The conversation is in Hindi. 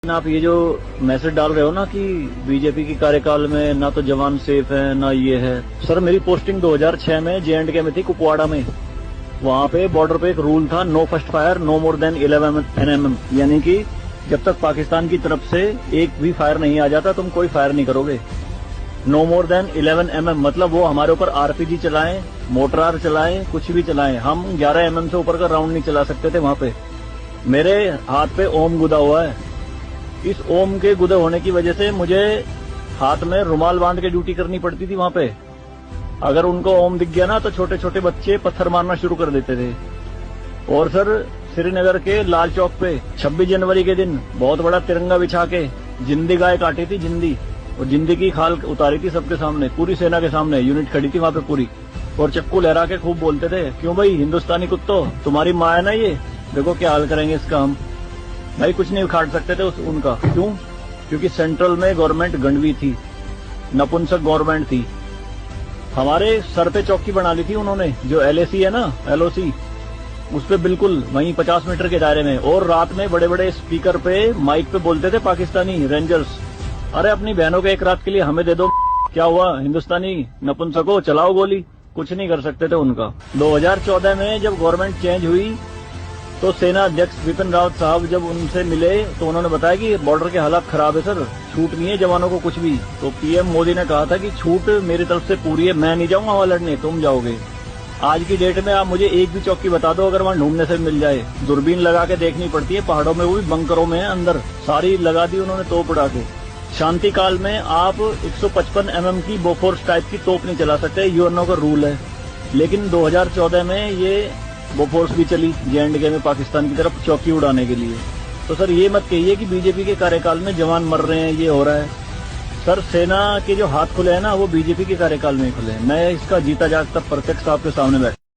आप ये जो मैसेज डाल रहे हो ना कि बीजेपी की कार्यकाल में ना तो जवान सेफ है ना ये है। सर मेरी पोस्टिंग 2006 में J&K में थी, कुपवाड़ा में। वहाँ पे बॉर्डर पे एक रूल था, no first fire no more than 11 nm, यानी कि जब तक पाकिस्तान की तरफ से एक भी फायर नहीं आ जाता तुम कोई फायर नहीं करोगे। नो मोर देन 11 mm मतलब वो हमारे ऊपर RPG चलाएं, मोटरार चलाएं, कुछ भी चलाएं, हम 11 mm से ऊपर का राउंड नहीं चला सकते थे वहाँ पे। मेरे हाथ पे ओम गुदा हुआ है। इस ओम के गुदे होने की वजह से मुझे हाथ में रुमाल बांध के ड्यूटी करनी पड़ती थी वहाँ पे। अगर उनको ओम दिख गया ना तो छोटे छोटे बच्चे पत्थर मारना शुरू कर देते थे। और सर श्रीनगर के लाल चौक पे 26 जनवरी के दिन बहुत बड़ा तिरंगा बिछा के जिंदी गाय काटी थी, जिंदी, और जिंदी की खाल उतारी थी सबके सामने, पूरी सेना के सामने। यूनिट खड़ी थी वहाँ पे पूरी, और चक्कू लहरा के खूब बोलते थे, क्यों भाई हिंदुस्तानी कुत्तो, तुम्हारी माँ है ना ये, देखो क्या हाल करेंगे इसका हम। भाई कुछ नहीं उखाड़ सकते थे उनका। क्यों? क्योंकि सेंट्रल में गवर्नमेंट गंडवी थी, नपुंसक गवर्नमेंट थी। हमारे सर पे चौकी बना ली थी उन्होंने, जो LAC है ना, LOC, उस पे बिल्कुल वहीं 50 मीटर के दायरे में। और रात में बड़े बड़े स्पीकर पे माइक पे बोलते थे पाकिस्तानी रेंजर्स, अरे अपनी बहनों के एक रात के लिए हमें दे दो, क्या हुआ हिंदुस्तानी नपुंसको, चलाओ गोली। कुछ नहीं कर सकते थे उनका। 2014 में जब गवर्नमेंट चेंज हुई तो सेना अध्यक्ष बिपिन रावत साहब जब उनसे मिले तो उन्होंने बताया कि बॉर्डर के हालात खराब है सर, छूट नहीं है जवानों को कुछ भी। तो PM मोदी ने कहा था कि छूट मेरी तरफ से पूरी है, मैं नहीं जाऊंगा वहां लड़ने, तुम जाओगे। आज की डेट में आप मुझे एक भी चौकी बता दो अगर वहां ढूंढने से मिल जाए। दूरबीन लगा के देखनी पड़ती है पहाड़ों में, वो भी बंकरों में है अंदर, सारी लगा दी उन्होंने तोप उड़ा के। शांति काल में आप 155 mm की बोफोर्स टाइप की तोप नहीं चला सकते, यूएनओ का रूल है। लेकिन 2014 में ये बोफोर्स भी चली J&K में पाकिस्तान की तरफ चौकी उड़ाने के लिए। तो सर ये मत कहिए कि बीजेपी के कार्यकाल में जवान मर रहे हैं, ये हो रहा है। सर सेना के जो हाथ खुले हैं ना वो बीजेपी के कार्यकाल में ही खुले हैं। मैं इसका जीता जागता प्रत्यक्ष आपके सामने बैठा